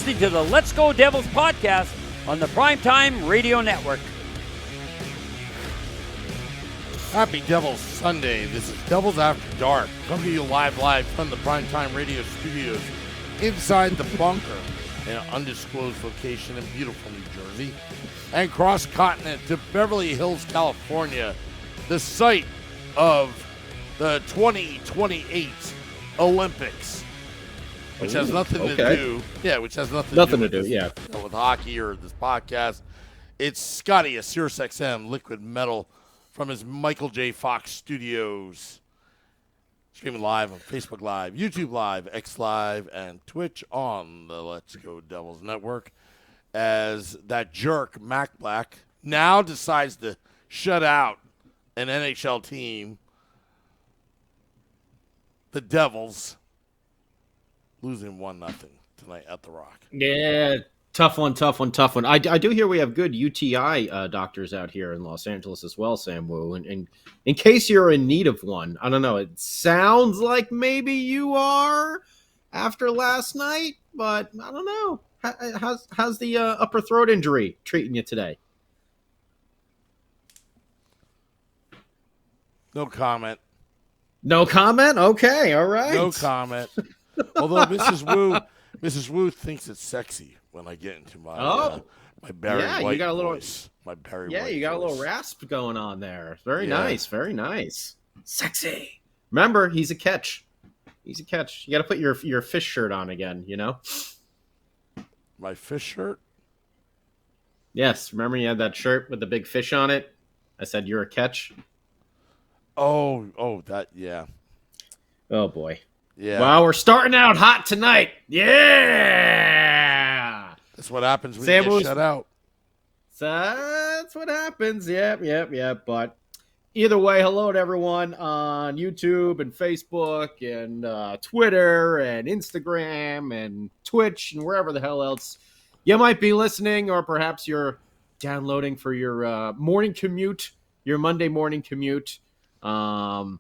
listening to the Let's Go Devils podcast on the Primetime Radio Network. Happy Devils Sunday. This is Devils After Dark, coming to you live from the Primetime Radio studios inside the bunker in an undisclosed location in beautiful New Jersey, and cross-continent to Beverly Hills, California, the site of the 2028 Olympics, which has nothing to do. Yeah, which has nothing to do with hockey or this podcast. It's Scotty, a SiriusXM Liquid Metal from his Michael J. Fox Studios, streaming live on Facebook Live, YouTube Live, X Live, and Twitch on the Let's Go Devils Network, as that jerk, Mack now decides to shut out an NHL team, the Devils, losing 1-0 tonight at the Rock. Yeah, tough one. I do hear we have good UTI doctors out here in Los Angeles as well, Sam Wu. And in case you're in need of one, I don't know, it sounds like maybe you are after last night, but I don't know. How's the upper throat injury treating you today? No comment. No comment? Okay, all right. No comment. Although Mrs. Wu thinks it's sexy when I get into my my Barry White you got a little voice. My Barry Yeah, White you got voice. a little rasp going on there. Very nice, very nice. Sexy. Remember, he's a catch. He's a catch. You got to put your fish shirt on again, you know? My fish shirt? Yes, remember you had that shirt with the big fish on it? I said you're a catch. Oh, that, yeah. Oh, boy. Yeah. Wow, we're starting out hot tonight. Yeah! That's what happens when you get shut out. That's what happens. Yep. But either way, hello to everyone on YouTube and Facebook and Twitter and Instagram and Twitch and wherever the hell else you might be listening, or perhaps you're downloading for your morning commute, your Monday morning commute. How's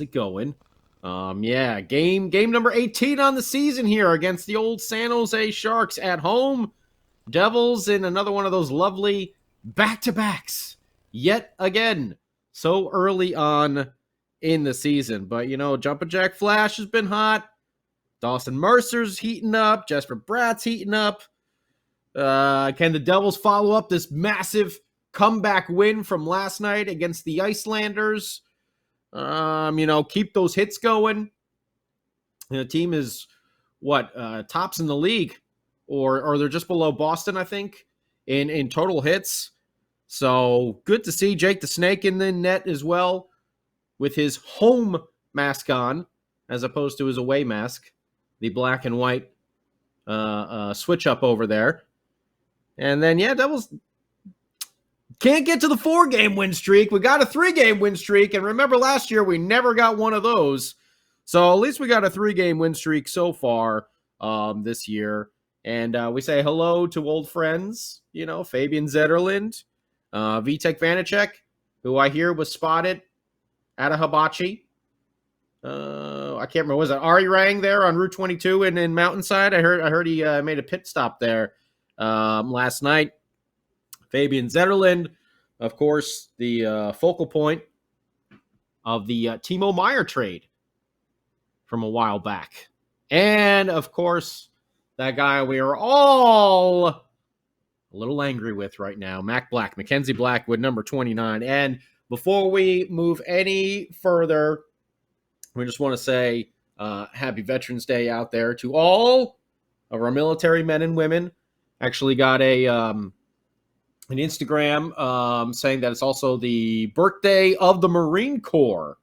it going? Game number 18 on the season here against the old San Jose Sharks at home. Devils in another one of those lovely back-to-backs yet again so early on in the season. But, you know, Jumpin' Jack Flash has been hot. Dawson Mercer's heating up. Jesper Bratt's heating up. Can the Devils follow up this massive comeback win from last night against the Icelanders? Keep those hits going. The team is tops in the league, or they're just below Boston, I think, in total hits. So good to see Jake the Snake in the net as well, with his home mask on as opposed to his away mask, the black and white switch up over there. And then Devils can't get to the 4-game win streak. We got a 3-game win streak. And remember last year, we never got one of those. So at least we got a 3-game win streak so far this year. And we say hello to old friends, Fabian Zetterlund, Vitek Vanacek, who I hear was spotted at a hibachi. I can't remember. Was it Ari Rang there on Route 22 in Mountainside? I heard he made a pit stop there last night. Fabian Zetterlund, of course, the focal point of the Timo Meier trade from a while back. And, of course, that guy we are all a little angry with right now, Mackenzie Blackwood, number 29. And before we move any further, we just want to say happy Veterans Day out there to all of our military men and women. Actually got an Instagram saying that it's also the birthday of the Marine Corps.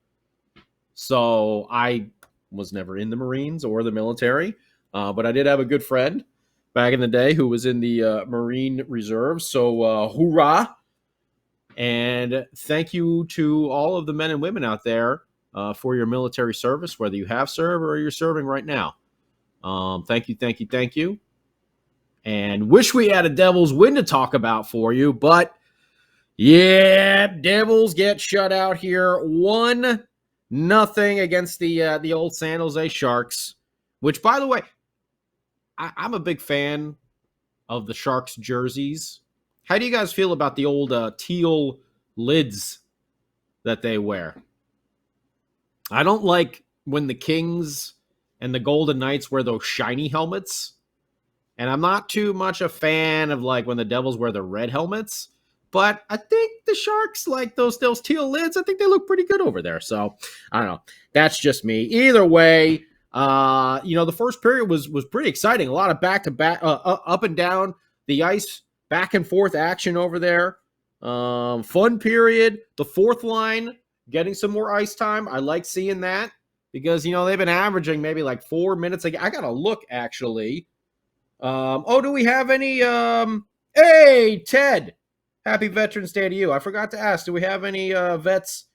So I was never in the Marines or the military, but I did have a good friend back in the day who was in the Marine Reserve. So hoorah. And thank you to all of the men and women out there for your military service, whether you have served or you're serving right now. Thank you. And wish we had a Devils win to talk about for you, but Devils get shut out here 1-0 against the old San Jose Sharks, which, by the way, I'm a big fan of the Sharks jerseys. How do you guys feel about the old teal lids that they wear? I don't like when the Kings and the Golden Knights wear those shiny helmets. And I'm not too much a fan of like when the Devils wear the red helmets. But I think the Sharks like those teal lids. I think they look pretty good over there. So I don't know. That's just me. Either way, the first period was pretty exciting. A lot of back to back, up and down the ice, back and forth action over there. Fun period. The fourth line getting some more ice time. I like seeing that because they've been averaging maybe like 4 minutes. I gotta look actually. Do we have any? Hey, Ted. Happy Veterans Day to you. I forgot to ask, do we have any vets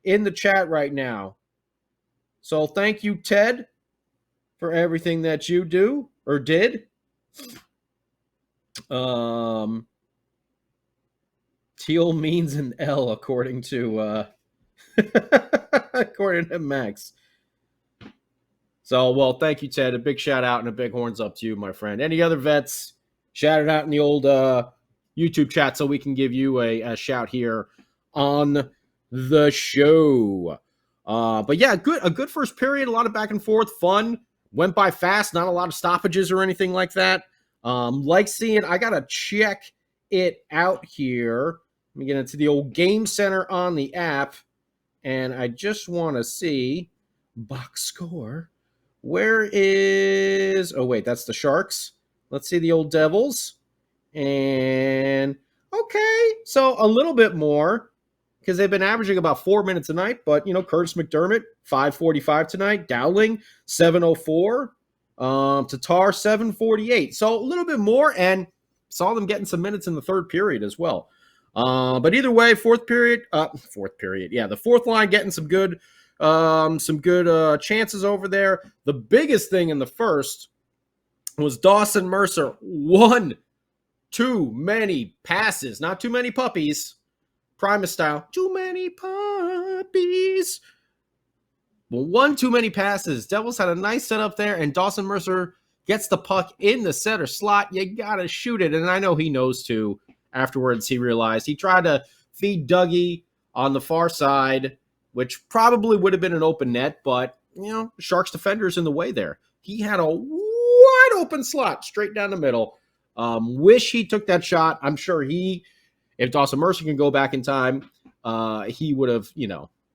in the chat right now? So thank you, Ted, for everything that you do or did. Teal means an L according to according to Max. So, well, thank you, Ted. A big shout out and a big horns up to you, my friend. Any other vets? Shout it out in the old YouTube chat so we can give you a shout here on the show. But yeah, a good first period. A lot of back and forth, fun. Went by fast. Not a lot of stoppages or anything like that. Like seeing. I gotta check it out here. Let me get into the old Game Center on the app, and I just want to see box score. Where is... Oh, wait, that's the Sharks. Let's see the old Devils. And, okay, so a little bit more because they've been averaging about 4 minutes a night. But, Curtis McDermott, 5:45 tonight. Dowling, 7:04. Tatar, 7:48. So a little bit more, and saw them getting some minutes in the third period as well. But either way, fourth period. Yeah, the fourth line getting some good chances over there. The biggest thing in the first was Dawson Mercer. One too many passes. Not too many puppies. Primus style. Too many puppies. Well, one too many passes. Devils had a nice setup there, and Dawson Mercer gets the puck in the center slot. You got to shoot it, and I know he knows too. Afterwards, he realized he tried to feed Dougie on the far side, which probably would have been an open net, but, Sharks defender's in the way there. He had a wide open slot straight down the middle. Wish he took that shot. I'm sure if Dawson Mercer can go back in time, he would have,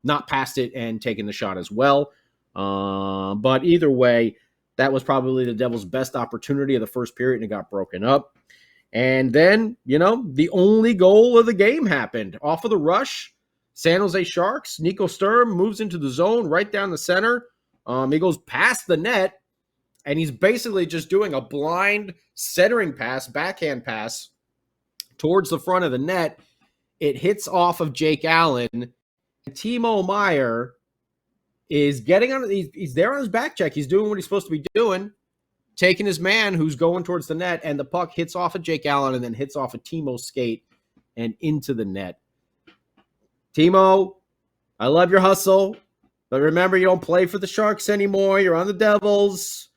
not passed it and taken the shot as well. But either way, that was probably the Devils' best opportunity of the first period, and it got broken up. And then, the only goal of the game happened. Off of the rush, San Jose Sharks, Nico Sturm moves into the zone right down the center. He goes past the net, and he's basically just doing a blind centering pass, backhand pass, towards the front of the net. It hits off of Jake Allen. Timo Meier is getting on. He's there on his back check. He's doing what he's supposed to be doing, taking his man who's going towards the net, and the puck hits off of Jake Allen and then hits off of Timo's skate and into the net. Timo, I love your hustle, but remember, you don't play for the Sharks anymore. You're on the Devils.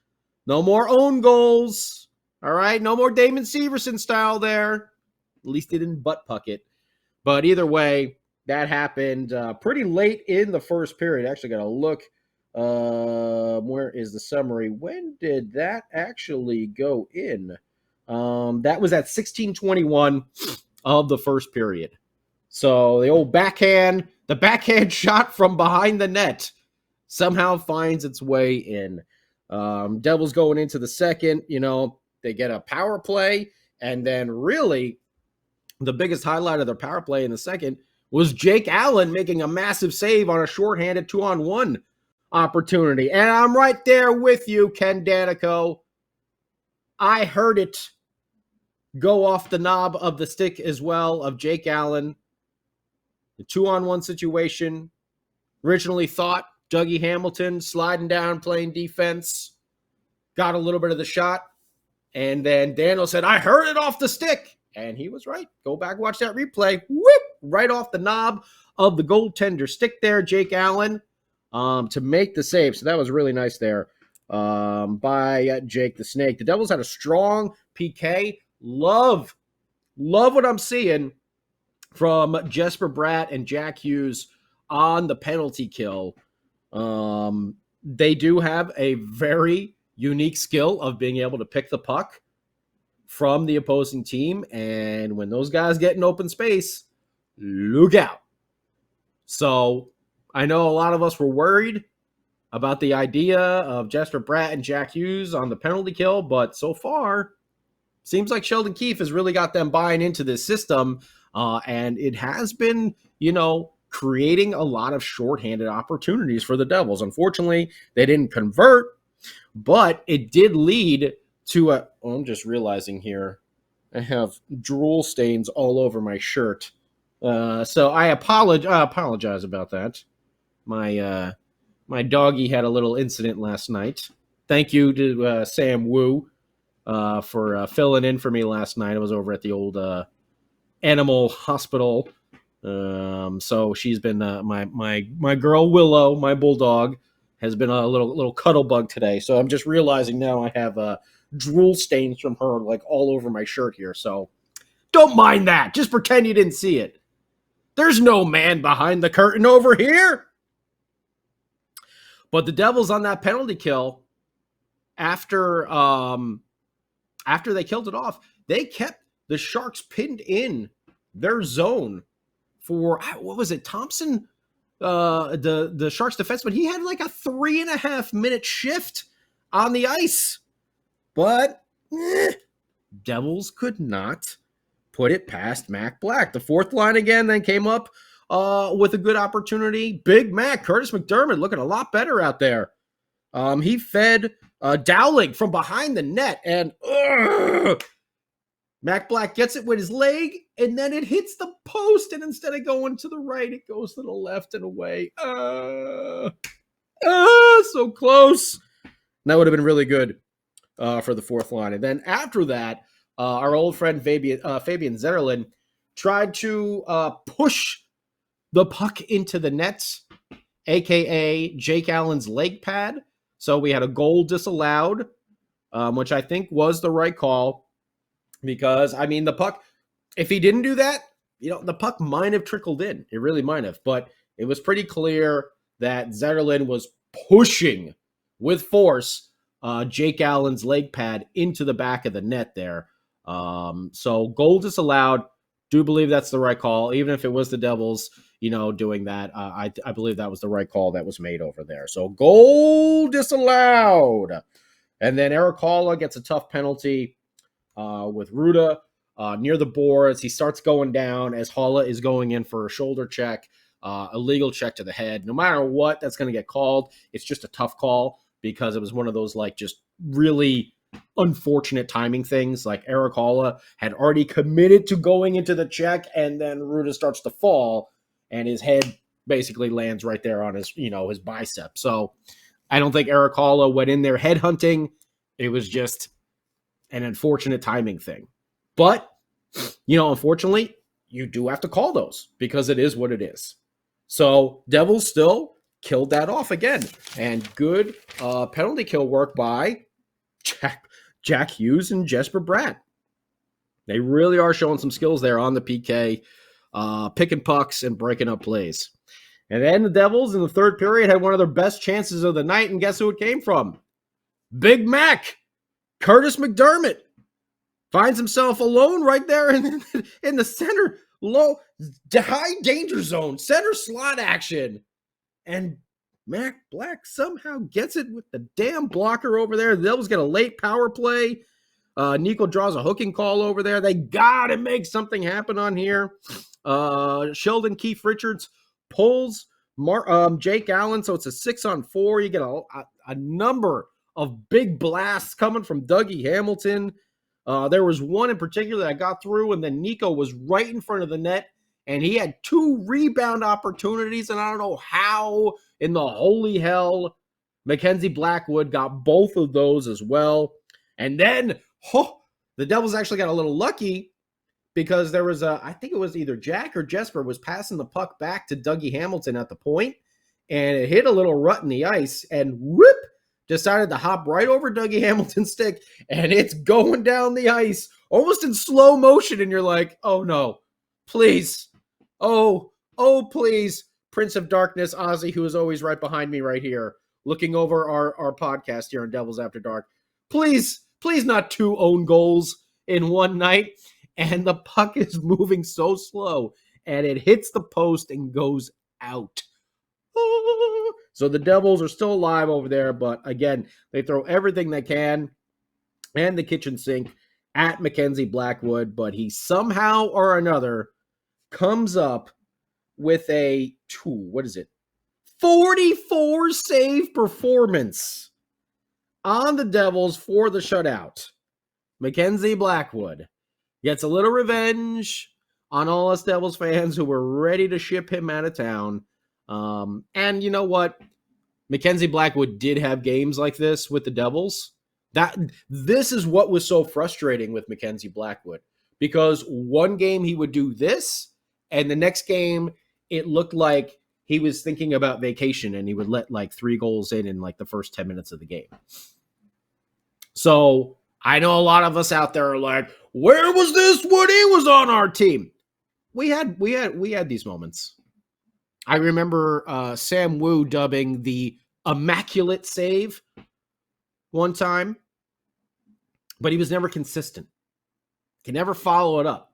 No more own goals. All right? No more Damon Severson style there. At least he didn't butt puck it. But either way, that happened pretty late in the first period. Actually, got to look. Where is the summary? When did that actually go in? That was at 16:21 of the first period. So the old backhand shot from behind the net somehow finds its way in. Devils going into the second, they get a power play, and then really the biggest highlight of their power play in the second was Jake Allen making a massive save on a shorthanded 2-on-1 opportunity. And I'm right there with you, Ken Danico. I heard it go off the knob of the stick as well of Jake Allen. The 2-on-1 situation. Originally thought Dougie Hamilton sliding down, playing defense. Got a little bit of the shot. And then Daniel said, I heard it off the stick. And he was right. Go back, watch that replay. Whoop! Right off the knob of the goaltender stick there, Jake Allen, to make the save. So that was really nice there by Jake the Snake. The Devils had a strong PK. Love what I'm seeing from Jesper Bratt and Jack Hughes on the penalty kill. They do have a very unique skill of being able to pick the puck from the opposing team. And when those guys get in open space, look out. So I know a lot of us were worried about the idea of Jesper Bratt and Jack Hughes on the penalty kill, but so far, seems like Sheldon Keefe has really got them buying into this system, and it has been, creating a lot of shorthanded opportunities for the Devils. Unfortunately, they didn't convert, but it did lead to I'm just realizing here, I have drool stains all over my shirt. So I apologize about that. My doggy had a little incident last night. Thank you to Sam Wu for filling in for me last night. I was over at the old animal hospital. So she's been my girl Willow, my bulldog, has been a little cuddle bug today. So I'm just realizing now I have drool stains from her like all over my shirt here. So don't mind that. Just pretend you didn't see it. There's no man behind the curtain over here. But the Devils on that penalty kill, after they killed it off, they kept the Sharks pinned in their zone for, what was it, Thompson, the Sharks defenseman. He had like a 3.5 minute shift on the ice. But Devils could not put it past Mack Black. The fourth line again then came up with a good opportunity. Big Mac, Curtis McDermott, looking a lot better out there. He fed Dowling from behind the net, and Mack Black gets it with his leg, and then it hits the post, and instead of going to the right, it goes to the left and away. So close. That would have been really good for the fourth line. And then after that, our old friend Fabian Zetterlund tried to push the puck into the nets, a.k.a. Jake Allen's leg pad. So we had a goal disallowed, which I think was the right call because, I mean, the puck, if he didn't do that, the puck might have trickled in. It really might have. But it was pretty clear that Zetterlund was pushing with force Jake Allen's leg pad into the back of the net there. So goal disallowed. Do believe that's the right call, even if it was the Devils, doing that. I believe that was the right call that was made over there. So goal disallowed. And then Eric Haula gets a tough penalty with Ruda near the boards. He starts going down as Haula is going in for a shoulder check, illegal check to the head. No matter what, that's going to get called. It's just a tough call because it was one of those just really unfortunate timing things. Like Eric Haula had already committed to going into the check, and then Ruda starts to fall, and his head basically lands right there on his, his bicep. So I don't think Eric Haula went in there head hunting. It was just an unfortunate timing thing. But, unfortunately, you do have to call those because it is what it is. So Devils still killed that off again. And good penalty kill work by Jack Hughes and Jesper Bratt. They really are showing some skills there on the PK, picking pucks and breaking up plays. And then the Devils in the third period had one of their best chances of the night, and guess who it came from? Big Mac, Curtis McDermott, finds himself alone right there in the center, high danger zone, center slot action. And Mack Black somehow gets it with the damn blocker over there. The Devils get a late power play. Nico draws a hooking call over there. They got to make something happen on here. Sheldon Keefe Richards pulls Jake Allen, so it's a 6-on-4. You get a number of big blasts coming from Dougie Hamilton. There was one in particular that got through, and then Nico was right in front of the net, and he had 2 rebound opportunities, and I don't know how in the holy hell Mackenzie Blackwood got both of those as well. And then the Devils actually got a little lucky because there was I think it was either Jack or Jesper was passing the puck back to Dougie Hamilton at the point, and it hit a little rut in the ice, and whoop, decided to hop right over Dougie Hamilton's stick, and it's going down the ice almost in slow motion. And you're like, oh no, please. Oh, please. Prince of Darkness, Ozzy, who is always right behind me right here, looking over our podcast here on Devils After Dark. Please not 2 own goals in one night. And the puck is moving so slow, and it hits the post and goes out. So the Devils are still alive over there, but again, they throw everything they can and the kitchen sink at Mackenzie Blackwood, but he somehow or another comes up with a 44 save performance on the Devils for the shutout. Mackenzie Blackwood gets a little revenge on all us Devils fans who were ready to ship him out of town. And you know what? Mackenzie Blackwood did have games like this with the Devils. This is what was so frustrating with Mackenzie Blackwood, because one game he would do this, and the next game it looked like he was thinking about vacation, and he would let like 3 goals in like the first 10 minutes of the game. So I know a lot of us out there are like, where was this when he was on our team? We had these moments. I remember Sam Wu dubbing the immaculate save one time, but he was never consistent. Can never follow it up.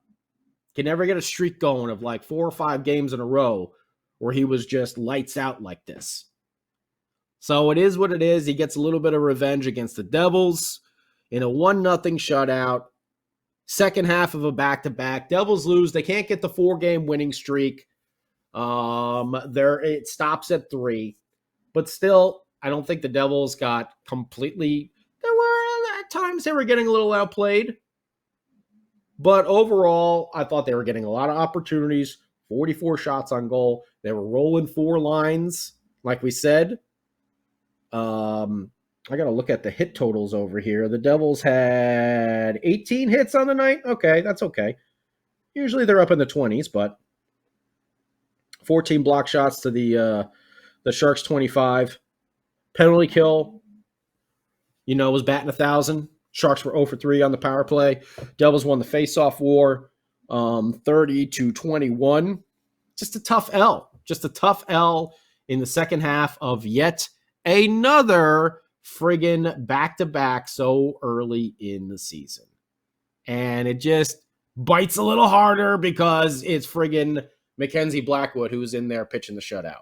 Can never get a streak going of like 4 or 5 games in a row where he was just lights out like this. So it is what it is. He gets a little bit of revenge against the Devils in a 1-0 shutout. Second half of a back-to-back. Devils lose. They can't get the 4-game winning streak. It stops at 3. But still, I don't think the Devils got completely... At times they were getting a little outplayed. But overall, I thought they were getting a lot of opportunities. 44 shots on goal. They were rolling 4 lines, like we said. I got to look at the hit totals over here. The Devils had 18 hits on the night. Okay, that's okay. Usually they're up in the 20s, but 14 block shots to the Sharks 25. Penalty kill, was batting 1,000. Sharks were 0 for 3 on the power play. Devils won the face-off war 30-21. Just a tough L. Just a tough L in the second half of yet another friggin' back-to-back so early in the season. And it just bites a little harder because it's friggin' Mackenzie Blackwood who's in there pitching the shutout.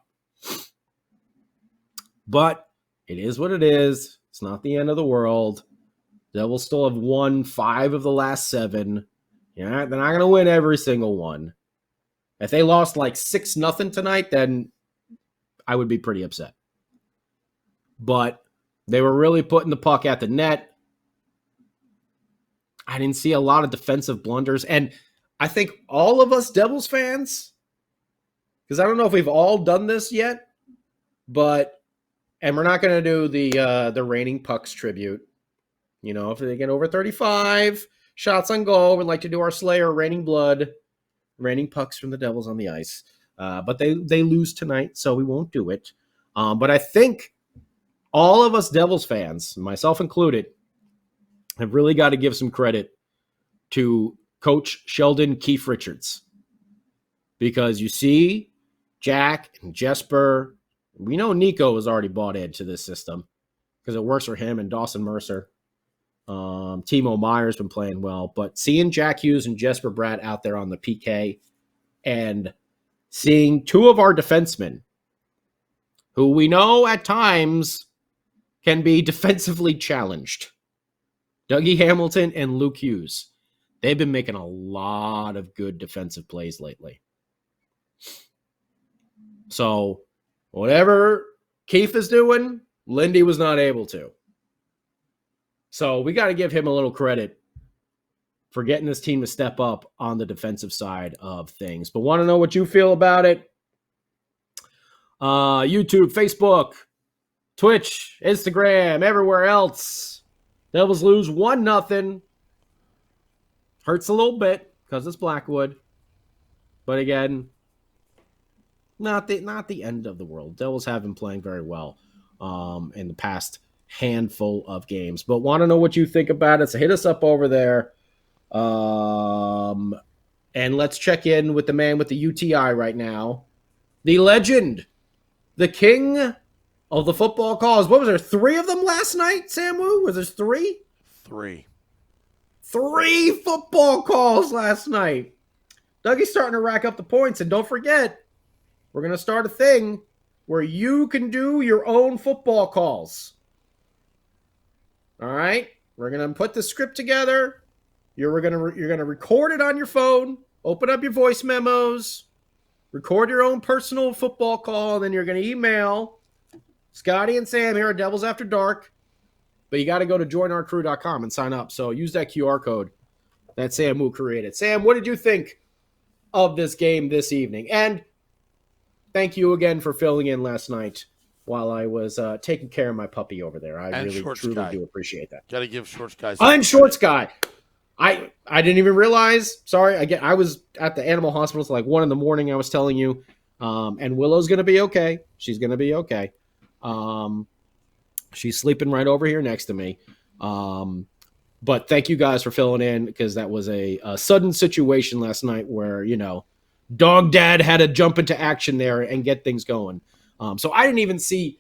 But it is what it is. It's not the end of the world. Devils still have won 5 of the last 7. They're not going to win every single one. If they lost like 6-0 tonight, then I would be pretty upset. But they were really putting the puck at the net. I didn't see a lot of defensive blunders. And I think all of us Devils fans, because I don't know if we've all done this yet, and we're not going to do the reigning pucks tribute. If they get over 35 shots on goal, we'd like to do our Slayer, raining blood, raining pucks from the Devils on the ice. But they lose tonight, so we won't do it. But I think all of us Devils fans, myself included, have really got to give some credit to Coach Sheldon Keefe Richards. Because you see Jack and Jesper, we know Nico has already bought into this system because it works for him and Dawson Mercer. Timo Meyer's been playing well, but seeing Jack Hughes and Jesper Bratt out there on the PK and seeing 2 of our defensemen who we know at times can be defensively challenged, Dougie Hamilton and Luke Hughes, they've been making a lot of good defensive plays lately. So whatever Keefe is doing, Lindy was not able to. So we got to give him a little credit for getting this team to step up on the defensive side of things. But want to know what you feel about it? YouTube, Facebook, Twitch, Instagram, everywhere else. Devils lose 1-0. Hurts a little bit because it's Blackwood. But again, not the end of the world. Devils have been playing very well in the past handful of games. But want to know what you think about it, so hit us up over there. And let's check in with the man with the UTI right now. The legend, the king of the football calls. What was there, 3 of them last night, Samu? Was there 3? 3. 3 football calls last night. Dougie's starting to rack up the points. And don't forget, we're going to start a thing where you can do your own football calls. All right? We're going to put the script together. You're going to record it on your phone, open up your voice memos, record your own personal football call, and then you're going to email Scotty and Sam here at Devils After Dark. But you got to go to joinourcrew.com and sign up. So use that QR code that Samu created. Sam, what did you think of this game this evening? And thank you again for filling in last night while I was taking care of my puppy over there. I really, truly do appreciate that. Got to give Shorts Guy. I'm Shorts Guy. I didn't even realize. Sorry, I was at the animal hospital till like 1 a.m. I was telling you. And Willow's going to be okay. She's going to be okay. She's sleeping right over here next to me. But thank you guys for filling in, because that was a sudden situation last night where, Dog Dad had to jump into action there and get things going. So I didn't even see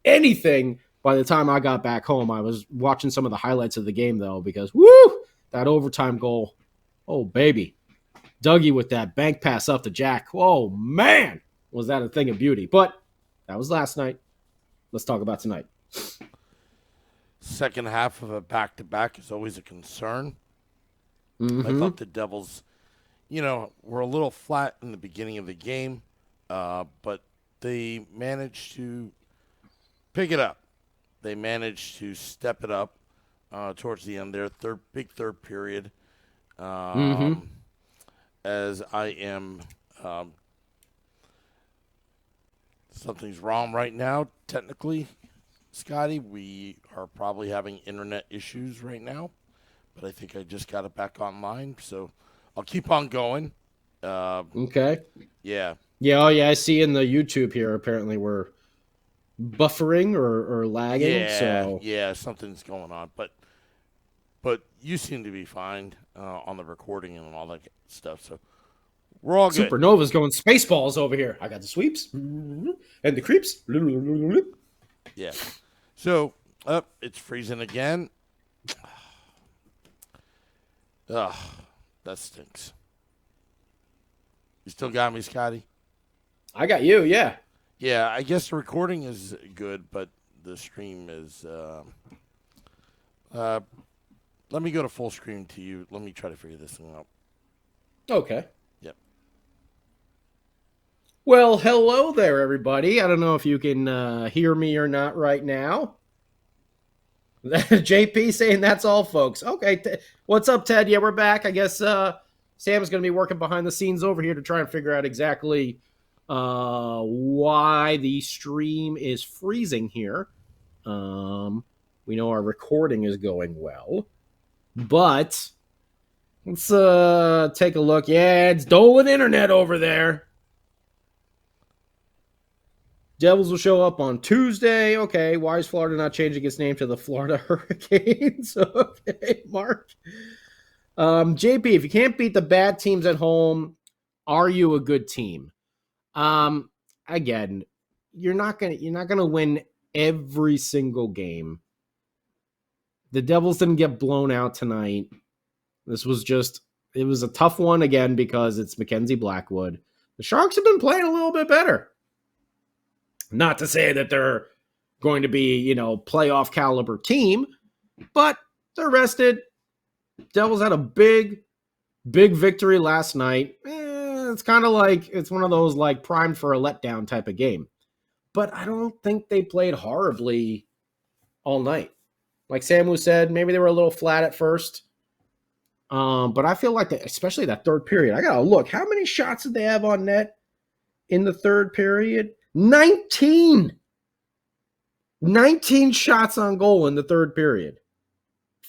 anything by the time I got back home. I was watching some of the highlights of the game, though, because, woo, that overtime goal. Oh, baby. Dougie with that bank pass up to Jack. Oh, man, was that a thing of beauty. But that was last night. Let's talk about tonight. Second half of a back-to-back is always a concern. Mm-hmm. I thought the Devils, were a little flat in the beginning of the game, but they managed to pick it up. They managed to step it up towards the end there, big third period. As I am, something's wrong right now, technically. Scotty, we are probably having internet issues right now, but I think I just got it back online, so I'll keep on going. Okay. Yeah. Yeah, oh yeah, I see in the YouTube here, apparently we're buffering or lagging. Yeah, something's going on, but you seem to be fine on the recording and all that stuff, so we're all good. Supernova's going Spaceballs over here. I got the sweeps and the creeps. Yeah. So, it's freezing again. Ugh, that stinks. You still got me, Scotty? I got you, yeah. Yeah, I guess the recording is good, but the stream is... let me go to full screen to you. Let me try to figure this thing out. Okay. Yep. Well, hello there, everybody. I don't know if you can hear me or not right now. JP saying that's all, folks. Okay. What's up, Ted? Yeah, we're back. I guess Sam is going to be working behind the scenes over here to try and figure out exactly why the stream is freezing here. We know our recording is going well. But let's take a look. Yeah, it's Dolan Internet over there. Devils will show up on Tuesday. Okay, why is Florida not changing its name to the Florida Hurricanes? Okay, Mark. JP, if you can't beat the bad teams at home, are you a good team? Again, you're not gonna win every single game. The Devils didn't get blown out tonight. It was a tough one again because it's Mackenzie Blackwood. The Sharks have been playing a little bit better. Not to say that they're going to be, playoff caliber team, but they're rested. Devils had a big victory last night. It's kind of like, it's one of those like primed for a letdown type of game. But I don't think they played horribly all night. Like Samu said, maybe they were a little flat at first. But I feel like, especially that third period, I got to look. How many shots did they have on net in the third period? 19 shots on goal in the third period.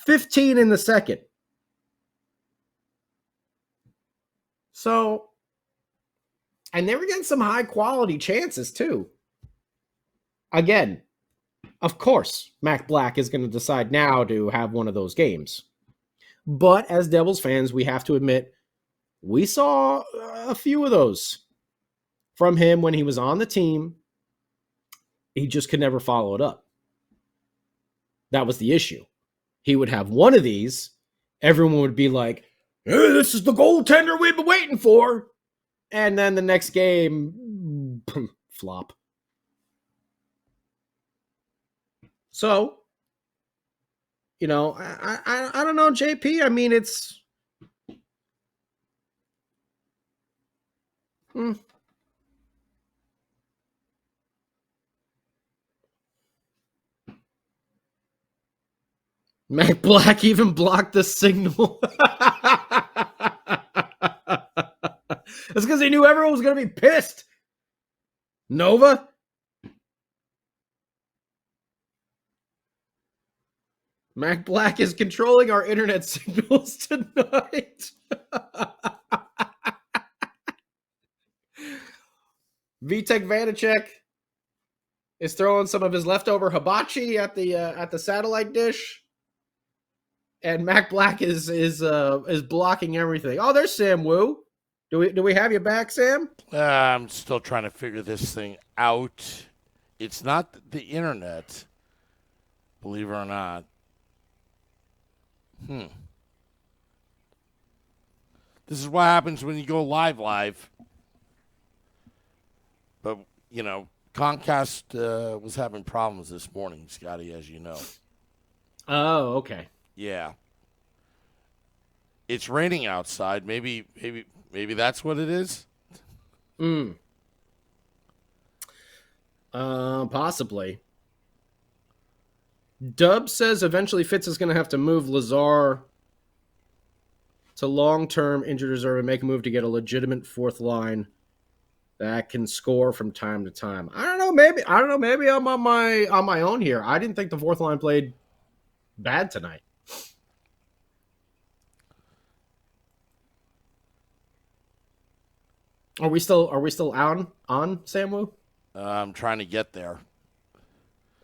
15 in the second. So, and they were getting some high quality chances too. Again, Of course, Mack Black is going to decide now to have one of those games. But as Devils fans, we have to admit, we saw a few of those from him when he was on the team. He just could never follow it up. That was the issue. He would have one of these. Everyone would be like, hey, this is the goaltender we've been waiting for. And then the next game, flop. So, I don't know, JP. I mean, it's... Mack Black even blocked the signal. That's because he knew everyone was going to be pissed. Nova? Mack Black is controlling our internet signals tonight. Vitek Vanacek is throwing some of his leftover hibachi at the satellite dish. And Mack Black is blocking everything. Oh, there's Sam Wu. Do we have you back, Sam? I'm still trying to figure this thing out. It's not the internet, believe it or not. This is what happens when you go live. But, Comcast was having problems this morning, Scotty, as you know. Oh, okay. Yeah. It's raining outside. Maybe that's what it is? Possibly. Dub says eventually Fitz is going to have to move Lazar to long-term injured reserve and make a move to get a legitimate fourth line that can score from time to time. I don't know. Maybe I'm on my own here. I didn't think the fourth line played bad tonight. Are we still on Samu? I'm trying to get there.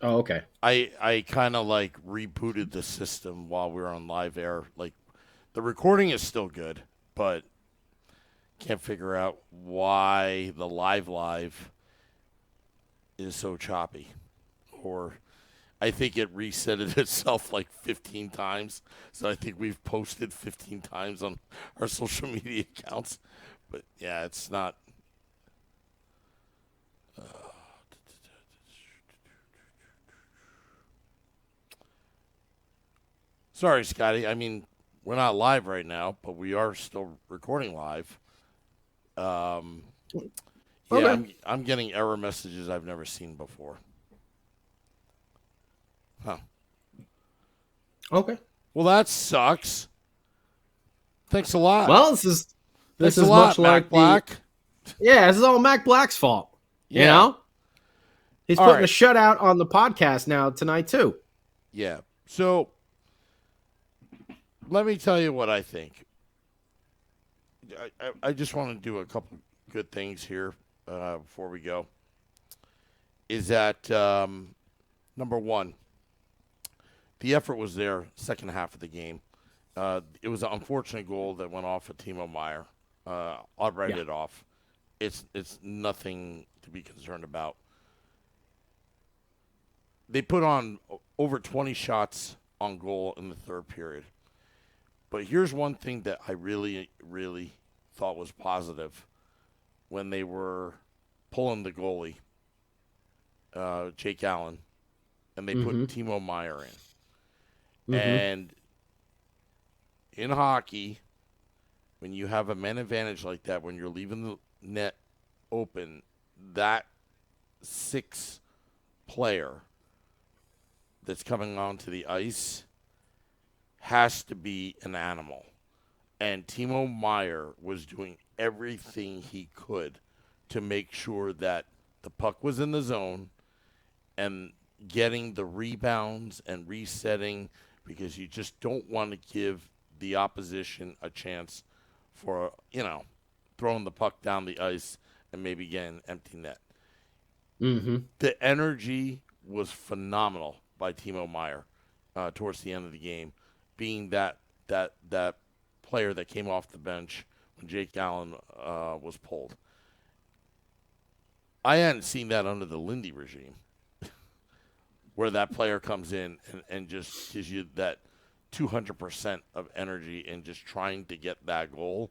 Oh, okay. I kind of rebooted the system while we were on live air. The recording is still good, but can't figure out why the live is so choppy. Or I think it resetted itself 15 times. So I think we've posted 15 times on our social media accounts. But yeah, it's not. Sorry, Scotty. I mean, we're not live right now, but we are still recording live. Okay. I'm getting error messages I've never seen before. Huh. Okay. Well, that sucks. Thanks a lot. Well, this is Thanks a much lot, like Mack Black. This is all Mack Black's fault. Yeah. You know, he's All putting right. a shutout on the podcast now tonight too. Yeah. So let me tell you what I think. I just want to do a couple good things here before we go. Is that number one? The effort was there second half of the game. It was an unfortunate goal that went off of Timo Meier. I'll write it off. It's nothing to be concerned about. They put on over 20 shots on goal in the third period. But here's one thing that I really, really thought was positive when they were pulling the goalie, Jake Allen, and they put Timo Meier in. And in hockey, when you have a man advantage like that, when you're leaving the net open, that sixth player that's coming onto the ice has to be an animal. And Timo Meier was doing everything he could to make sure that the puck was in the zone and getting the rebounds and resetting, because you just don't want to give the opposition a chance for, throwing the puck down the ice and maybe getting an empty net. The energy was phenomenal by Timo Meyer towards the end of the game, being that player that came off the bench when Jake Allen was pulled. I hadn't seen that under the Lindy regime, where that player comes in and just gives you that 200% of energy and just trying to get that goal.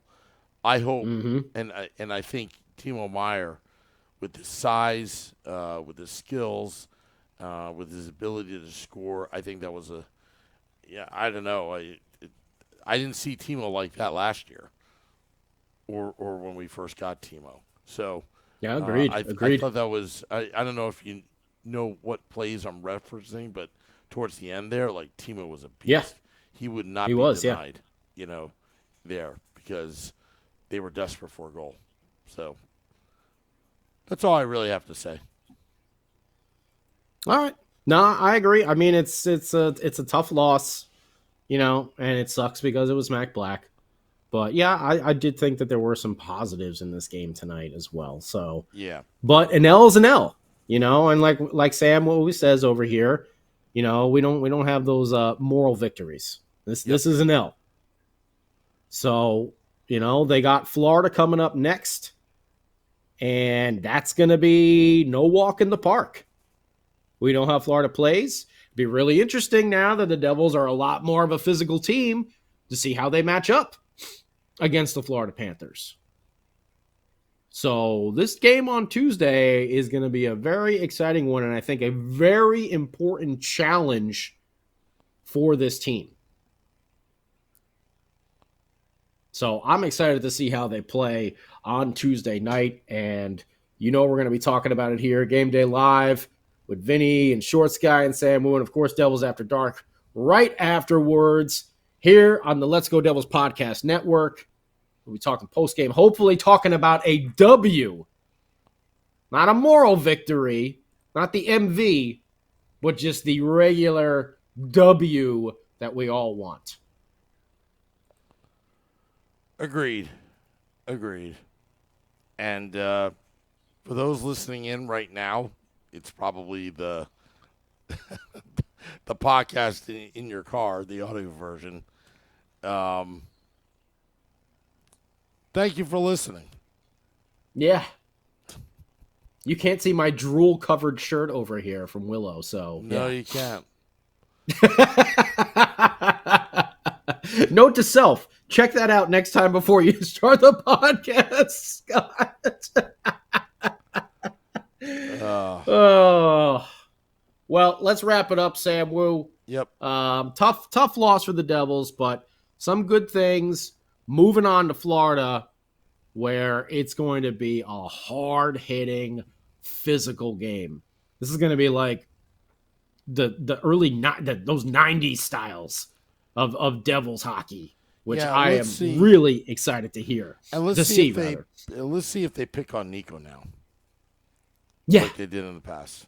I hope, and I think Timo Meyer, with his size, with his skills, with his ability to score, I think that was I don't know. I didn't see Timo like that last year, or when we first got Timo. So yeah, agreed. I thought that was. I don't know if you know what plays I'm referencing, but towards the end there, like Timo was a beast. Yeah. He would not be denied, there because they were desperate for a goal. So that's all I really have to say. All right. No, I agree. I mean, it's a tough loss, and it sucks because it was Mack Black. But yeah, I did think that there were some positives in this game tonight as well. So yeah. But an L is an L, and like Sam always says over here, we don't have those moral victories. This is an L. So, they got Florida coming up next, and that's going to be no walk in the park. We know how Florida plays. It'd be really interesting now that the Devils are a lot more of a physical team to see how they match up against the Florida Panthers. So this game on Tuesday is going to be a very exciting one, and I think a very important challenge for this team. So I'm excited to see how they play on Tuesday night, and we're going to be talking about it here, Game Day Live, with Vinny and Short Sky and Sam Wu, and of course Devils After Dark right afterwards here on the Let's Go Devils Podcast Network. We'll be talking post-game, hopefully talking about a W, not a moral victory, not the MV, but just the regular W that we all want. Agreed. And for those listening in right now, it's probably the the podcast in your car, the audio version. Thank you for listening. Yeah. You can't see my drool-covered shirt over here from Willow, so... No, you can't. Note to self, check that out next time before you start the podcast, Scott. Well, let's wrap it up, Sam Wu. Yep. Tough loss for the Devils, but some good things. Moving on to Florida, where it's going to be a hard-hitting, physical game. This is going to be like the early those 90s styles of Devils hockey, which I am really excited to hear. And let's see if they pick on Nico now. Yeah, like they did in the past.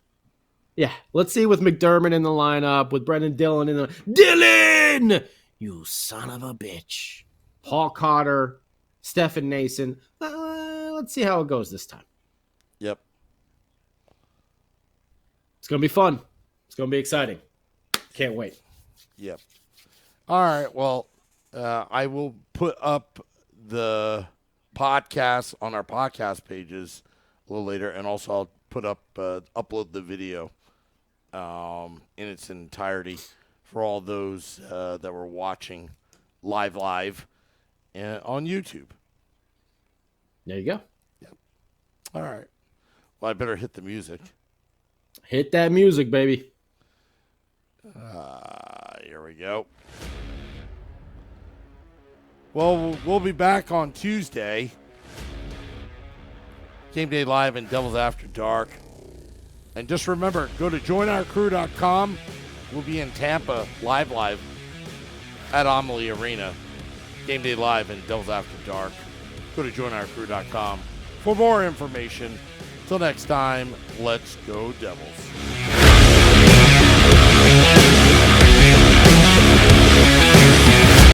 Yeah, let's see with McDermott in the lineup, with Brendan Dillon in the Dillon, you son of a bitch. Paul Cotter, Stefan Nason. Let's see how it goes this time. Yep. It's going to be fun. It's going to be exciting. Can't wait. Yep. All right. Well, I will put up the podcast on our podcast pages a little later, and also I'll put up, upload the video in its entirety for all those that were watching live on YouTube. There you go. Yep. All right. Well, I better hit the music. Hit that music, baby. Here we go. Well, we'll be back on Tuesday. Game Day Live and Devils After Dark. And just remember, go to joinourcrew.com. We'll be in Tampa live at Amalie Arena. Game Day Live and Devils After Dark. Go to joinourcrew.com for more information. Till next time, let's go Devils.